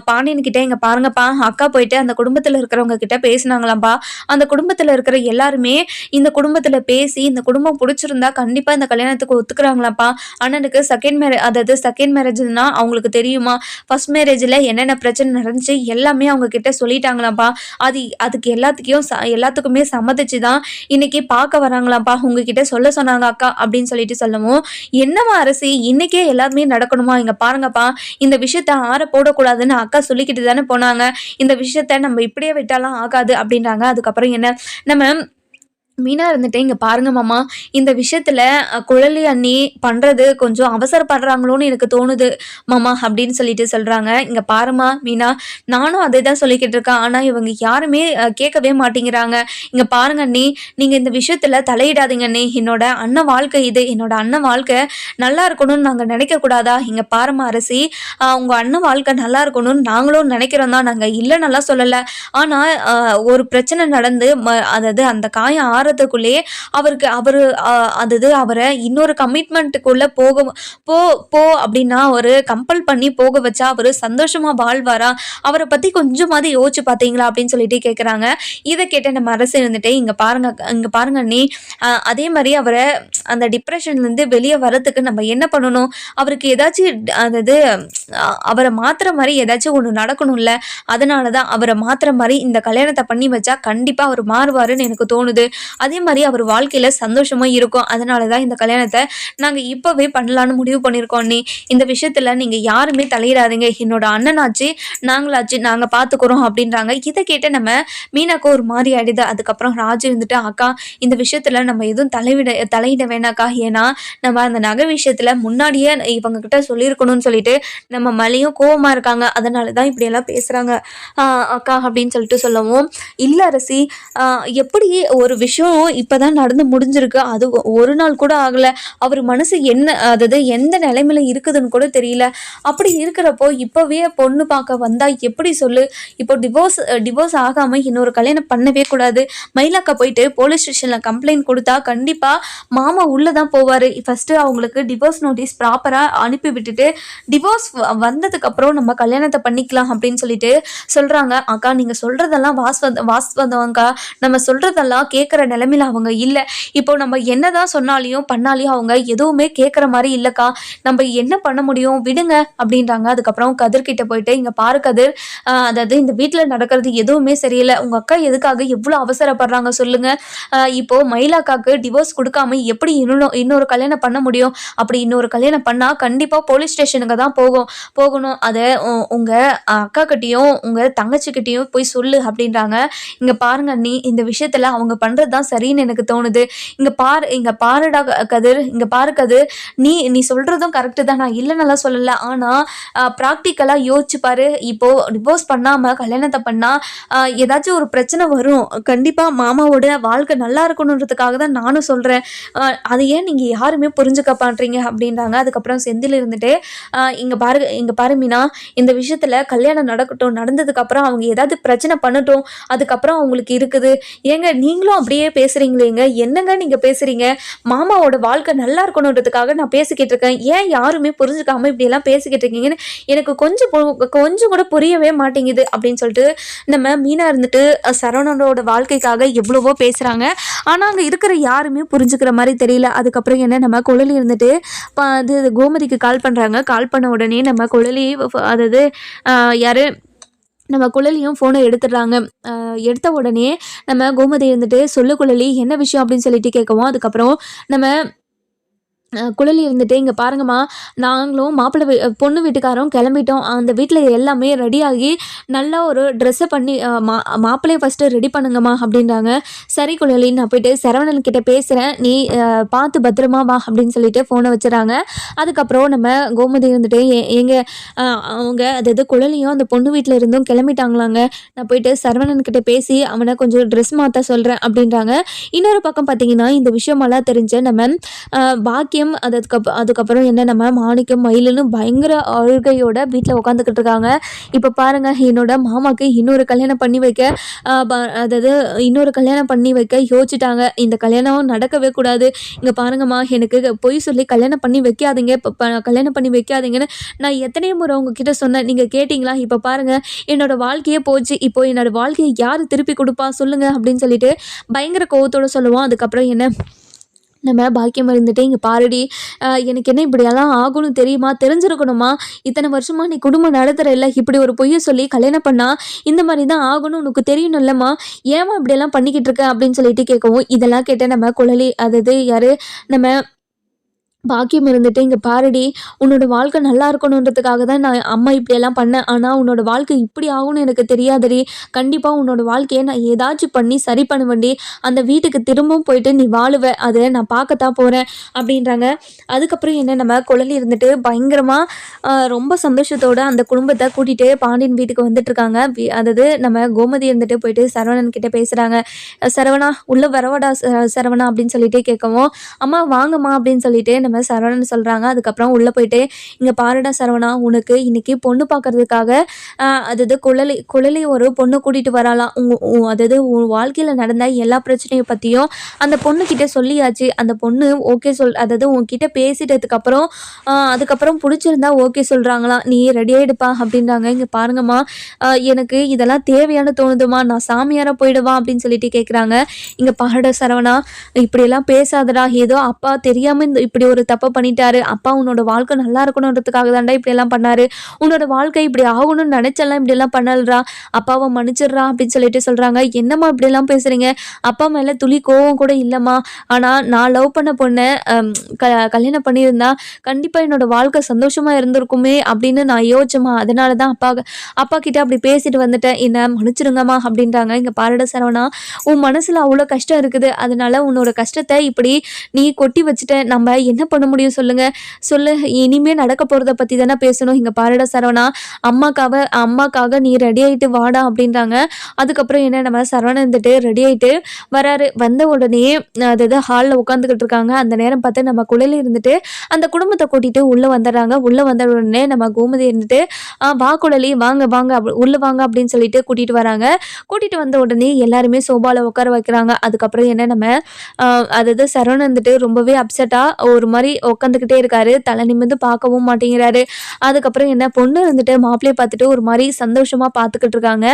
பாண்டியன் கிட்டே இங்க பாருங்கப்பா, அக்கா போயிட்டு அந்த குடும்பத்தில் இருக்கிறவங்க கிட்ட பேசினாங்களாம்பா. அந்த குடும்பத்தில் இருக்கிற எல்லாருமே இந்த குடும்பத்தில் பேசி இந்த குடும்பம் பிடிச்சிருந்தா கண்டிப்பா இந்த கல்யாணத்துக்கு ஒத்துக்கிறாங்களாப்பா. அண்ணனுக்கு செகண்ட் மேரேஜ்னா அவங்களுக்கு தெரியுமா, ஃபர்ஸ்ட் மேரேஜ்ல என்னென்ன பிரச்சனை நடந்துச்சு எல்லாமே அவங்க கிட்ட சொல்லிட்டாங்களாப்பா. அதுக்கு எல்லாத்துக்குமே சம்மதிச்சு தான் இன்னைக்கு பார்க்க வராங்களாப்பா, உங்ககிட்ட சொல்ல சொன்னாங்க அக்கா அப்படின்னு சொல்லிட்டு சொல்லவும், என்னவா அரசி இன்னைக்கே எல்லாருமே நடக்கணுமா, இங்க பாருங்கப்பா இந்த விஷயத்த ஆற போடக்கூடாதுன்னு அக்கா சொல்லிக்கிட்டு தானே போனாங்க, இந்த விஷயத்த நம்ம இப்படியே விட்டாலாம் ஆகாது அப்படின்றாங்க. அதுக்கப்புறம் என்ன நம்ம மீனா இருந்துட்டு இங்க பாருங்க மாமா, இந்த விஷயத்துல குழலி அண்ணி பண்றது கொஞ்சம் அவசரப்படுறாங்களோன்னு எனக்கு தோணுது மாமா அப்படின்னு சொல்லிட்டு சொல்றாங்க. இங்க பாருமா மீனா, நானும் அதை தான் சொல்லிக்கிட்டு இருக்கேன், ஆனா இவங்க யாருமே கேட்கவே மாட்டேங்கிறாங்க. இங்க பாருங்க அண்ணி, நீங்க இந்த விஷயத்துல தலையிடாதீங்க அண்ணி, என்னோட அண்ணன் வாழ்க்கை இது, என்னோட அண்ணன் வாழ்க்கை நல்லா இருக்கணும்னு நாங்க நினைக்க கூடாதா? இங்க பாருமா அரசி, உங்க அண்ணன் வாழ்க்கை நல்லா இருக்கணும்னு நாங்களும் நினைக்கிறோம் தான், நாங்க இல்லைன்னெல்லாம் சொல்லல. ஆனா ஒரு பிரச்சனை நடந்து அதாவது அந்த காயம் மாறதுக்குள்ளேயே அதாவது அவரை இன்னொரு கமிட்மெண்ட்டுக்குள்ள போ போ அப்படின்னா ஒரு கம்பல் பண்ணி போக வச்சா அவரு சந்தோஷமா வாழ்வாரா? அவரை பத்தி கொஞ்சமாவது யோசிச்சு பார்த்தீங்களா அப்படின்னு சொல்லிட்டு கேட்குறாங்க. இதை கேட்ட நம்ம அரசு இருந்துட்டு இங்க பாருங்க அண்ணி, அதே மாதிரி அவரை அந்த டிப்ரெஷன்லேருந்து வெளியே வரதுக்கு நம்ம என்ன பண்ணணும்? அவருக்கு ஏதாச்சும் அதாவது அவரை மாத்துற மாதிரி ஏதாச்சும் ஒன்று நடக்கணும்ல. அதனால தான் அவரை மாத்துற மாதிரி இந்த கல்யாணத்தை பண்ணி வச்சா கண்டிப்பாக அவர் மாறுவாருன்னு எனக்கு தோணுது. அதே மாதிரி அவர் வாழ்க்கையில் சந்தோஷமா இருக்கும். அதனால தான் இந்த கல்யாணத்தை நாங்கள் இப்போவே பண்ணலான்னு முடிவு பண்ணியிருக்கோம் அண்ணி. இந்த விஷயத்தில் நீங்கள் யாருமே தலையிடாதீங்க. என்னோட அண்ணனாச்சு நாங்களாச்சு நாங்கள் பார்த்துக்குறோம் அப்படின்றாங்க. இதை கேட்டு நம்ம மீனாக்கு ஒரு மாதிரி ஆயிடுது. அதுக்கப்புறம் ராஜு இருந்துட்டு அக்கா இந்த விஷயத்தில் நம்ம எதுவும் தலையிட வேணாக்கா. ஏன்னா நம்ம அந்த நகை விஷயத்தில் முன்னாடியே இவங்க கிட்ட சொல்லியிருக்கணும்னு சொல்லிட்டு நம்ம மலையும் கோவமா இருக்காங்க. அதனால தான் இப்படியெல்லாம் பேசுகிறாங்க அக்கா அப்படின்னு சொல்லிட்டு சொல்லவும், இல்லை அரசி, எப்படி ஒரு விஷயம் இப்போ தான் நடந்து முடிஞ்சிருக்கு. அது ஒரு நாள் கூட ஆகலை. அவர் மனசு என்ன அதாவது எந்த நிலைமையில இருக்குதுன்னு கூட தெரியல. அப்படி இருக்கிறப்போ இப்போவே பொண்ணு பார்க்க வந்தா எப்படி சொல்லு? இப்போ டிவோர்ஸ் ஆகாமல் இன்னொரு கல்யாணம் பண்ணவே கூடாது. மயிலாக்கா போயிட்டு போலீஸ் ஸ்டேஷனில் கம்ப்ளைண்ட் கொடுத்தா கண்டிப்பாக மாமா உள்ளே தான் போவார். ஃபஸ்ட்டு அவங்களுக்கு டிவோர்ஸ் நோட்டீஸ் ப்ராப்பராக அனுப்பி விட்டுட்டு டிவோர்ஸ் வந்ததுக்கப்புறம் நம்ம கல்யாணத்தை பண்ணிக்கலாம் அப்படின்னு சொல்லிட்டு சொல்கிறாங்க. அக்கா நீங்கள் சொல்கிறதெல்லாம் வாஸ்தவங்கக்கா. நம்ம சொல்கிறதெல்லாம் கேட்குற நிலைமையில் அவங்க இல்லை. இப்போ நம்ம என்னதான் சொன்னாலையும் பண்ணாலையும் அவங்க எதுவுமே கேட்குற மாதிரி இல்லைக்கா. நம்ம என்ன பண்ண முடியும், விடுங்க அப்படின்றாங்க. அதுக்கப்புறம் கதிர்கிட்ட போயிட்டு இங்கே பாரு கதிர், அதாவது இந்த வீட்டில் நடக்கிறது எதுவுமே சரியில்லை. உங்கள் அக்கா எதுக்காக எவ்வளோ அவசரப்படுறாங்க சொல்லுங்க. இப்போ மயிலாக்காக்கு டிவோர்ஸ் கொடுக்காம எப்படி இன்னொரு கல்யாணம் பண்ண முடியும்? அப்படி இன்னொரு கல்யாணம் பண்ணால் கண்டிப்பாக போலீஸ் ஸ்டேஷனுக்கு தான் போகணும். அதை உங்கள் அக்கா கிட்டேயும் உங்கள் தங்கச்சிக்கிட்டேயும் போய் சொல்லு அப்படின்றாங்க. இங்கே பாருங்க நீ இந்த விஷயத்தில் அவங்க பண்ணுறது தான் சரின்னு எனக்கு தோணுது. இங்கே பாருடா கதிர், இங்கே பாரு கதிர், நீ சொல்கிறதும் கரெக்டு தான், நான் இல்லைன்னெல்லாம் சொல்லலை. ஆனால் ப்ராக்டிக்கலாக யோசிச்சு பாரு. இப்போது டிவோர்ஸ் பண்ணாமல் கல்யாணத்தை பண்ணால் ஏதாச்சும் ஒரு பிரச்சனை வரும். கண்டிப்பாக மாமாவோட வாழ்க்கை நல்லா இருக்கணுன்றதுக்காக தான் நானும் சொல்கிறேன். அதை ஏன் நீங்கள் யாருமே புரிஞ்சுக்க பண்ணுறீங்க அப்படின்றாங்க. அதுக்கப்புறம் செந்தில் இருந்துட்டு இங்கே பாரு மீனா, இந்த விஷயத்தில் கல்யாணம் நடக்கட்டும், நடந்ததுக்கப்புறம் அவங்க ஏதாவது பிரச்சனை பண்ணட்டும், அதுக்கப்புறம் அவங்களுக்கு இருக்குது. ஏங்க நீங்களும் அப்படியே பேசுகிறீங்களேங்க, என்னங்க நீங்கள் பேசுகிறீங்க? மாமாவோட வாழ்க்கை நல்லா இருக்கணுன்றதுக்காக நான் பேசிக்கிட்டு இருக்கேன். ஏன் யாருமே புரிஞ்சுக்காமல் இப்படியெல்லாம் பேசிக்கிட்டு இருக்கீங்கன்னு எனக்கு கொஞ்சம் கூட புரியவே மாட்டேங்குது அப்படின்னு சொல்லிட்டு நம்ம மீனா இருந்துட்டு சரவணனோட வாழ்க்கைக்காக எவ்வளவோ பேசுகிறாங்க. ஆனால் அங்கே இருக்கிற யாருமே புரிஞ்சுக்கிற மாதிரி தெரியல. அதுக்கப்புறம் என்ன, நம்ம குழலி இருந்துட்டு அது கோமதிக்கு கால் பண்ணுறாங்க. கால் பண்ண உடனே நம்ம குழலி அதாவது யார் நம்ம குழலியும் ஃபோனை எடுத்துடுறாங்க. எடுத்த உடனே நம்ம கோமதி இருந்துட்டு சொல்லு குழலி என்ன விஷயம் அப்படின்னு சொல்லிட்டு கேட்கவும், அதுக்கப்புறம் நம்ம குழலி இருந்துட்டு இங்கே பாருங்கம்மா, நாங்களும் பொண்ணு வீட்டுக்காரும் கிளம்பிட்டோம். அந்த வீட்டில் எல்லாமே ரெடியாகி நல்லா ஒரு ட்ரெஸ்ஸை பண்ணி மாப்பிள்ளையை ஃபஸ்ட்டு ரெடி பண்ணுங்கம்மா அப்படின்றாங்க. சரி குழலி, நான் போயிட்டு சரவணன் கிட்டே பேசுகிறேன், நீ பார்த்து பத்திரமா வா அப்படின்னு சொல்லிட்டு ஃபோனை வச்சுறாங்க. அதுக்கப்புறம் நம்ம கோமதி இருந்துட்டு அவங்க அதாவது குழலியும் அந்த பொண்ணு வீட்டில் இருந்தும் கிளம்பிட்டாங்களாங்க. நான் போயிட்டு சரவணன் கிட்டே பேசி அவனை கொஞ்சம் ட்ரெஸ் மாற்ற சொல்கிறேன் அப்படின்றாங்க. இன்னொரு பக்கம் பார்த்தீங்கன்னா இந்த விஷயமெல்லாம் தெரிஞ்ச நம்ம பாக்கியம் அதுக்கப்புறம் என்ன, நம்ம மாணிக்கம் மயிலுன்னு பயங்கர அழுகையோட வீட்டில் உட்காந்துக்கிட்டு இருக்காங்க. இப்போ பாருங்க, என்னோட மாமாக்கு இன்னொரு கல்யாணம் பண்ணி வைக்க யோசிச்சுட்டாங்க. இந்த கல்யாணம் நடக்கவே கூடாது. இங்கே பாருங்கம்மா, எனக்கு பொய் சொல்லி கல்யாணம் பண்ணி வைக்காதீங்கன்னு நான் எத்தனையோ முறை உங்ககிட்ட சொன்னேன், நீங்கள் கேட்டிங்களா? இப்போ பாருங்க, என்னோட வாழ்க்கையே போச்சு. இப்போ என்னோட வாழ்க்கையை யார் திருப்பி கொடுப்பா சொல்லுங்க அப்படின்னு சொல்லிட்டு பயங்கர கோவத்தோட சொல்லுவோம். அதுக்கப்புறம் என்ன, நம்ம பாக்கியம் இருந்துட்டு இங்கே பாருடி, எனக்கு என்ன இப்படியெல்லாம் ஆகும்னு தெரியுமா, தெரிஞ்சிருக்கணுமா? இத்தனை வருஷமாக நீ குடும்பம் நடத்துகிற இல்லை, இப்படி ஒரு பொய்யை சொல்லி கல்யாணம் பண்ணால் இந்த மாதிரி தான் ஆகணும் உனக்கு தெரியணும் இல்லைம்மா, ஏமா இப்படியெல்லாம் பண்ணிக்கிட்டு இருக்க அப்படின்னு சொல்லிட்டு கேட்கவும், இதெல்லாம் கேட்ட நம்ம குழலி அதாவது யார் நம்ம பாக்கியம் இருந்துட்டு இங்கே பாருடி, உன்னோட வாழ்க்கை நல்லா இருக்கணுன்றதுக்காக தான் நான் அம்மா இப்படியெல்லாம் பண்ணேன். ஆனால் உன்னோட வாழ்க்கை இப்படி ஆகும்னு எனக்கு தெரியாதடி. கண்டிப்பாக உன்னோட வாழ்க்கையை நான் ஏதாச்சும் பண்ணி சரி பண்ணுவேன்டி. அந்த வீட்டுக்கு திரும்பவும் போயிட்டு நீ வாழுவ, அதை நான் பார்க்கத்தான் போகிறேன் அப்படின்றாங்க. அதுக்கப்புறம் என்ன, நம்ம குழலி இருந்துட்டு பயங்கரமாக ரொம்ப சந்தோஷத்தோடு அந்த குடும்பத்தை கூட்டிகிட்டு பாண்டியன் வீட்டுக்கு வந்துட்டுருக்காங்க. அதாவது நம்ம கோமதி இருந்துட்டு போயிட்டு சரவணன் கிட்டே பேசுகிறாங்க. சரவணா உள்ளே வரவாடா சரவணா அப்படின்னு சொல்லிட்டு கேட்கவும், அம்மா வாங்கம்மா அப்படின்னு சொல்லிட்டு நம்ம நம்ம சரவணன் சொல்கிறாங்க. அதுக்கப்புறம் உள்ளே போயிட்டு, இங்கே பாருடா சரவணா, உனக்கு இன்னைக்கு பொண்ணு பார்க்கறதுக்காக அதாவது குழலி ஒரு பொண்ணு கூட்டிகிட்டு வராலாம். அதாவது உன் வாழ்க்கையில் நடந்த எல்லா பிரச்சனையை பற்றியும் அந்த பொண்ணுக்கிட்ட சொல்லியாச்சு. அந்த பொண்ணு ஓகே அதாவது உன்கிட்ட பேசிட்டதுக்கப்புறம் அதுக்கப்புறம் பிடிச்சிருந்தா ஓகே சொல்கிறாங்களாம். நீ ரெடி ஆகிடுப்பா அப்படின்றாங்க. இங்கே பாருங்கம்மா, எனக்கு இதெல்லாம் தேவையானு தோணுதுமா, நான் சாமியாராக போயிடுவா அப்படின்னு சொல்லிட்டு கேட்குறாங்க. இங்கே பாருடா சரவணா, இப்படியெல்லாம் பேசாதடா. ஏதோ அப்பா தெரியாமல் இப்படி ஒரு தப்பை பண்ணிட்டாரு. அப்பா உன்னோட வாழ்க்கை நல்லா இருக்கணுன்றதுக்காக தாண்டா இப்படியெல்லாம் பண்ணாரு. உன்னோட வாழ்க்கை இப்படி ஆகணும்னு நினைச்செல்லாம் இப்படியெல்லாம் பண்ணலடா. அப்பாவை மன்னிச்சிடுறா அப்படின்னு சொல்லிட்டு சொல்கிறாங்க. என்னம்மா இப்படியெல்லாம் பேசுகிறீங்க? அப்பா மேலே துளி கோவம் கூட இல்லைம்மா. ஆனால் நான் லவ் பண்ண பொண்ணை கல்யாணம் பண்ணியிருந்தா கண்டிப்பாக என்னோட வாழ்க்கை சந்தோஷமாக இருந்திருக்குமே அப்படின்னு நான் யோசிச்சேம்மா. அதனால தான் அப்பா கிட்ட அப்படி பேசிட்டு வந்துட்டேன். என்ன மன்னிச்சிருங்கம்மா அப்படின்றாங்க. இங்கே பாருடா சரவணா, உன் மனசில் அவ்வளோ கஷ்டம் இருக்குது. அதனால உன்னோட கஷ்டத்தை இப்படி நீ கொட்டி வச்சுட்ட. நம்ம என்ன பண்ண முடியும் சொல்லு. இனிமேல் நடக்க போகிறத பற்றி தானே பேசணும். இங்கே பாருடா சரவணா, அம்மாக்காக நீ ரெடி ஆகிட்டு வாடா அப்படின்றாங்க. அதுக்கப்புறம் என்ன, நம்ம சரவணன் இருந்துட்டு ரெடி ஆகிட்டு வராரு. வந்த உடனே அதாவது ஹாலில் உட்காந்துக்கிட்டு இருக்காங்க. அந்த நேரம் பார்த்து நம்ம குழலி இருந்துட்டு அந்த குடும்பத்தை கூட்டிகிட்டு உள்ளே வந்துடுறாங்க. உள்ளே வந்த உடனே நம்ம கோமதி இருந்துட்டு வா குழலி, வாங்க உள்ளே வாங்க அப்படின்னு சொல்லிட்டு கூட்டிகிட்டு வராங்க. கூட்டிகிட்டு வந்த உடனே எல்லாருமே சோபாவில் உட்கார வைக்கிறாங்க. அதுக்கப்புறம் என்ன, நம்ம அதாவது சரவணன் வந்துட்டு ரொம்பவே அப்செட்டாக ஒரு மாதிரி உட்காந்துக்கிட்டே இருக்காரு. தலை நிமிர்ந்து பார்க்கவும் மாட்டேங்கிறாரு. அதுக்கப்புறம் என்ன, பொண்ணு இருந்துட்டு மாப்பிள்ளையை பார்த்துட்டு ஒரு மாதிரி சந்தோஷமாக பார்த்துக்கிட்டு இருக்காங்க.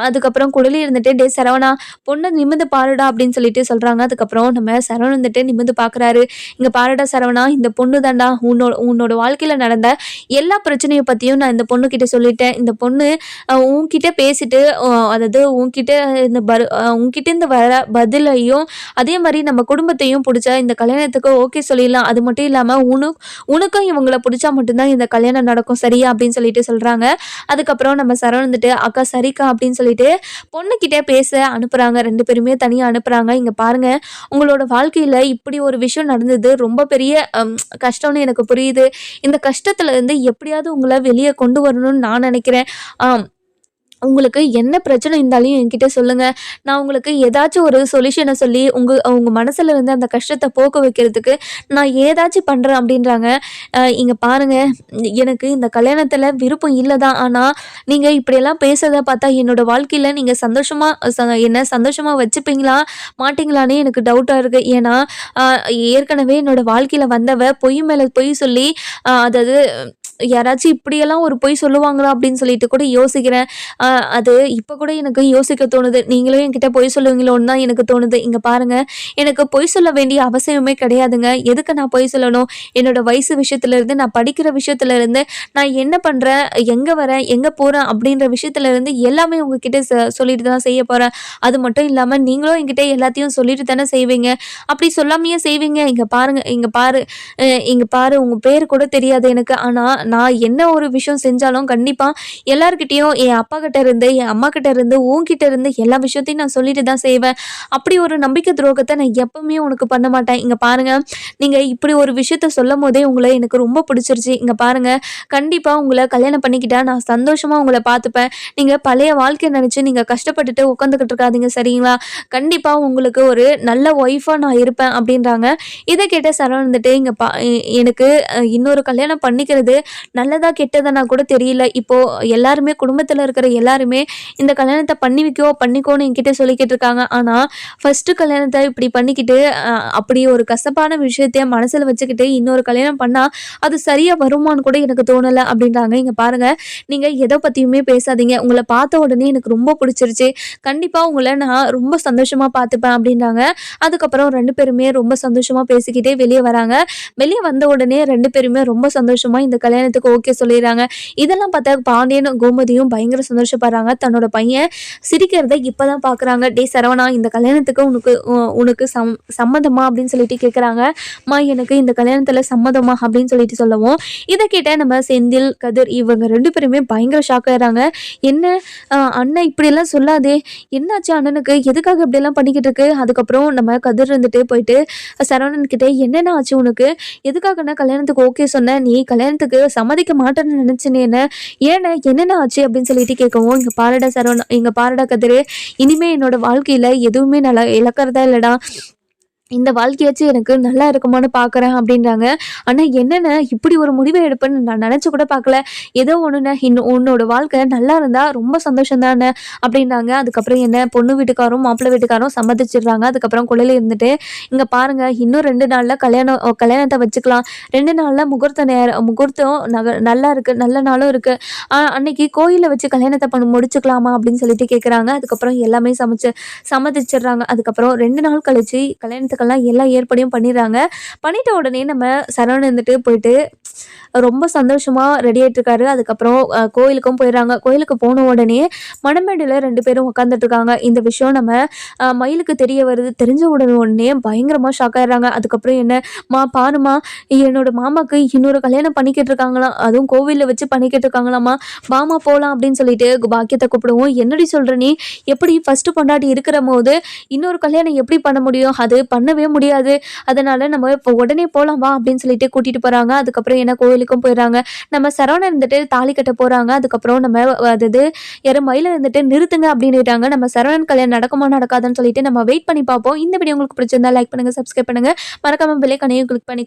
அதுக்கப்புறம் குழலி இருந்துட்டு, டே சரவணா, பொண்ணை நிமிர்ந்து பாருடா அப்படின்னு சொல்லிட்டு சொல்கிறாங்க. அதுக்கப்புறம் நம்ம சரவணன் வந்துட்டு நிமிர்ந்து பார்க்குறாரு. இங்கே பாருடா சரவணா, இந்த பொண்ணு தாண்டா உன்னோட வாழ்க்கையில் நடந்த எல்லா பிரச்சனையை பற்றியும் நான் இந்த பொண்ணுக்கிட்ட சொல்லிட்டேன். இந்த பொண்ணு உன்கிட்ட பேசிட்டு அதாவது உன்கிட்ட இருந்து வர பதிலையும் அதே மாதிரி நம்ம குடும்பத்தையும் பிடிச்சா இந்த கல்யாணத்துக்கு ஓகே சொல்லிடலாம். அது மட்டும் இல்லாமல் உனக்கும் இவங்களை பிடிச்சா மட்டும்தான் இந்த கல்யாணம் நடக்கும், சரியா அப்படின்னு சொல்லிட்டு சொல்கிறாங்க. அதுக்கப்புறம் நம்ம சரவணன் வந்துட்டு, அக்கா சரிக்கா அப்படின்னு சொல்லிட்டு பொண்ணுக்கிட்ட பேச அனுப்புகிறாங்க. 2 பேருமே தனியாக அனுப்புகிறாங்க. இங்கே பாருங்கள், உங்களோட வாழ்க்கையில் இப்படி ஒரு விஷயம் நடந்தது ரொம்ப பெரிய கஷ்டம்னு எனக்கு புரியுது. இந்த கஷ்டத்துல இருந்து எப்படியாவது உங்களை வெளியே கொண்டு வரணும்னு நான் நினைக்கிறேன். உங்களுக்கு என்ன பிரச்சனை இருந்தாலும் என்கிட்ட சொல்லுங்க. நான் உங்களுக்கு ஏதாச்சும் ஒரு சொல்யூஷனை சொல்லி உங்க மனசுல இருந்து அந்த கஷ்டத்தை போக்க வைக்கிறதுக்கு நான் ஏதாச்சும் பண்றேன் அப்படின்றாங்க. இங்க பாருங்க, எனக்கு இந்த கல்யாணத்துல விருப்பம் இல்லை தான். ஆனா நீங்க இப்படியெல்லாம் பேசுறத பார்த்தா என்னோட வாழ்க்கையில நீங்க என்ன சந்தோஷமா வச்சுப்பீங்களா மாட்டீங்களான்னு எனக்கு டவுட்டா இருக்கு. ஏன்னா ஏற்கனவே என்னோட வாழ்க்கையில வந்தவ பொய் மேல பொய் சொல்லி அதாவது யாராச்சும் இப்படியெல்லாம் ஒரு பொய் சொல்லுவாங்களா அப்படின்னு சொல்லிட்டு கூட யோசிக்கிறேன். அது இப்போ கூட எனக்கு யோசிக்க தோணுது. நீங்களும் என்கிட்ட பொய் சொல்லுவீங்களோன்னு தான் எனக்கு தோணுது. இங்கே பாருங்கள், எனக்கு பொய் சொல்ல வேண்டிய அவசியமே கிடையாதுங்க. எதுக்கு நான் பொய் சொல்லணும்? என்னோடய வயசு விஷயத்துலேருந்து, நான் படிக்கிற விஷயத்துலேருந்து, நான் என்ன பண்ணுறேன், எங்கே வரேன், எங்கே போகிறேன் அப்படின்ற விஷயத்துலேருந்து எல்லாமே உங்ககிட்ட சொல்லிட்டு தான் செய்ய போகிறேன். அது மட்டும் இல்லாமல் நீங்களும் என்கிட்ட எல்லாத்தையும் சொல்லிட்டு தானே செய்வீங்க. அப்படி சொல்லாமையே செய்வீங்க. இங்கே பாரு, உங்கள் பேர் கூட தெரியாது எனக்கு. ஆனால் நான் என்ன ஒரு விஷயம் செஞ்சாலும் கண்டிப்பாக எல்லாருக்கிட்டையும் என் அப்பா கிட்ட இருந்து, என் அம்மா கிட்ட இருந்து, உன்கிட்ட இருந்து எல்லா விஷயத்தையும் நான் சொல்லிட்டு தான் செய்வேன். அப்படி ஒரு நம்பிக்கை துரோகத்தை நான் எப்பவுமே உனக்கு பண்ண மாட்டேன். இங்கே பாருங்க, நீங்கள் இப்படி ஒரு விஷயத்த சொல்லும் போதே உங்களை எனக்கு ரொம்ப பிடிச்சிருச்சு. இங்கே பாருங்க, கண்டிப்பாக உங்களை கல்யாணம் பண்ணிக்கிட்டா நான் சந்தோஷமாக உங்களை பார்த்துப்பேன். நீங்கள் பழைய வாழ்க்கையை நினச்சி நீங்கள் கஷ்டப்பட்டுட்டு உட்காந்துக்கிட்டு இருக்காதீங்க, சரிங்களா? கண்டிப்பாக உங்களுக்கு ஒரு நல்ல ஒய்ஃபாக நான் இருப்பேன் அப்படின்றாங்க. இதை கேட்ட சரவணன் வந்துட்டு, எனக்கு இன்னொரு கல்யாணம் பண்ணிக்கிறது நல்லதா கெட்டதானா கூட தெரியல. இப்போ எல்லாருமே குடும்பத்தில் இருக்கிற எல்லாருமே இந்த கல்யாணத்தை பண்ணிக்கோன்னு என்கிட்ட சொல்லிக்கிட்டு இருக்காங்க. ஆனால் ஃபர்ஸ்ட் கல்யாணத்தை இப்படி பண்ணிக்கிட்டு அப்படி ஒரு கசப்பான விஷயத்தைய மனசில் வச்சுக்கிட்டு இன்னொரு கல்யாணம் பண்ணால் அது சரியாக வருமானு கூட எனக்கு தோணலை அப்படின்றாங்க. இங்கே பாருங்கள், நீங்கள் எதை பற்றியுமே பேசாதீங்க. உங்களை பார்த்த உடனே எனக்கு ரொம்ப பிடிச்சிருச்சு. கண்டிப்பாக உங்களை நான் ரொம்ப சந்தோஷமாக பார்த்துப்பேன் அப்படின்றாங்க. அதுக்கப்புறம் 2 பேருமே ரொம்ப சந்தோஷமாக பேசிக்கிட்டே வெளியே வராங்க. வெளியே வந்த உடனே 2 பேருமே ரொம்ப சந்தோஷமாக இந்த கல்யாணத்துக்கு ஓகே சொல்லிடுறாங்க. இதெல்லாம் பார்த்தா பாண்டியனும் கோமதியும் பயங்கர சந்தோஷப்படுறாங்க. தன்னோட பையன் சிரிக்கிறத இப்பதான் பார்க்குறாங்க. டே சரவணா, இந்த கல்யாணத்துக்கு உனக்கு சம்மதமா அப்படின்னு சொல்லிட்டு கேட்குறாங்க. எனக்கு இந்த கல்யாணத்தில் சம்மதமா அப்படின்னு சொல்லிட்டு சொல்லவும், இதை கேட்ட நம்ம செந்தில், கதிர் இவங்க 2 பேருமே பயங்கர ஷாக் ஆயிடுறாங்க. என்ன அண்ணன் இப்படியெல்லாம் சொல்லாதே, என்னாச்சு அண்ணனுக்கு, எதுக்காக இப்படியெல்லாம் பண்ணிக்கிட்டு இருக்கு? அதுக்கப்புறம் நம்ம கதிர் இருந்துட்டு போயிட்டு சரவணன் கிட்டே, என்னென்ன ஆச்சு உனக்கு, எதுக்காக நான் கல்யாணத்துக்கு ஓகே சொன்னேன், நீ கல்யாணத்துக்கு சம்மதிக்க மாட்டேன்னு நினைச்சேன்னு, என்னென்ன ஆச்சு அப்படின்னு சொல்லிட்டு கேட்கவும், இங்கே பாருடா சரவணன், இங்கே பாருடா கதிர், இனிமே என்னோட வாழ்க்கையில் எதுவுமே நல்லா இழக்கிறதா இல்லைடா. இந்த வாழ்க்கையாச்சும் எனக்கு நல்லா இருக்குமான்னு பார்க்குறேன் அப்படின்றாங்க. ஆனா என்னண்ணே இப்படி ஒரு முடிவை எடுப்பேன்னு நான் நெனச்சு கூட பார்க்கல. ஏதோ ஒண்ணுண்ணே இன்னும் உன்னோட வாழ்க்கை நல்லா இருந்தா ரொம்ப சந்தோஷம் தானே அப்படின்னாங்க. அதுக்கப்புறம் என்ன பொண்ணு வீட்டுக்காரும், மாப்பிள்ளை வீட்டுக்காரும் சம்மதிச்சிடுறாங்க. அதுக்கப்புறம் கொல்லையில இருந்துட்டு, "இங்க பாருங்க இன்னும் 2 நாள்ல கல்யாணத்த வச்சுக்கலாம். 2 நாள்ல முகூர்த்தம் நல்லா இருக்கு. நல்ல நாளும் இருக்கு. அன்னைக்கு கோயில்ல வச்சு கல்யாணத்த முடிச்சுக்கலாமா?" அப்படின்னு சொல்லிட்டு கேட்குறாங்க. அதுக்கப்புறம் எல்லாமே சம்மதிச்சிடுறாங்க. அதுக்கப்புறம் 2 நாள் கழிச்சு கல்யாணத்துக்கெல்லாம் எல்லா ஏற்பாடையும் பண்ணிடுறாங்க. பண்ணிட்ட உடனே நம்ம சரவணன் இருந்துட்டு போயிட்டு ரொம்ப சந்தோஷமா ரெடி ஆயிட்டு இருக்காரு. அதுக்கப்புறம் கோயிலுக்கும் போயிடுறாங்க. கோயிலுக்கு போன உடனே மணமேடையில 2 பேரும் உட்காந்துட்டு இருக்காங்க. இந்த விஷயம் நம்ம மயிலுக்கு தெரிய வருது. தெரிஞ்ச உடனே பயங்கரமா ஷாக் ஆயிடுறாங்க. அதுக்கப்புறம் என்ன, "மா பாரும்மா, என்னோட மாமாக்கு இன்னொரு கல்யாணம் பண்ணிக்கிட்டு இருக்காங்களாம். அதுவும் கோவில்ல வச்சு பண்ணிக்கிட்டு இருக்காங்களாம்மா. வாம்மா போலாம்" அப்படின்னு சொல்லிட்டு பாக்கியத்த கூப்பிடுவோம். "என்னடி சொல்ற நீ? எப்படி ஃபர்ஸ்ட் பொண்டாட்டி இருக்கிறபோது இன்னொரு கல்யாணம் எப்படி பண்ண முடியும்? அது பண்ணவே முடியாது. அதனால நம்ம இப்போ உடனே போலாம் வா" அப்படின்னு சொல்லிட்டு கூட்டிட்டு போறாங்க. அதுக்கப்புறம் என்ன கோயிலுக்கும் போயிடுறாங்க. நம்ம சரவணன் இருந்துட்டு தாலி கட்ட போறாங்க. அதுக்கப்புறம் நம்ம அது யாரும் மயில இருந்துட்டு நிறுத்துங்க அப்படின்னுட்டாங்க. நம்ம சரவணன் கல்யாணம் நடக்குமா நடக்காதான்னு சொல்லிட்டு நம்ம வெயிட் பண்ணி பார்ப்போம். இந்த வீடியோ உங்களுக்கு பிடிச்சிருந்தா லைக் பண்ணுங்க, சப்ஸ்கிரைப் பண்ணுங்க. மறக்காம பெல் ஐகானையும் கிளிக் பண்ணி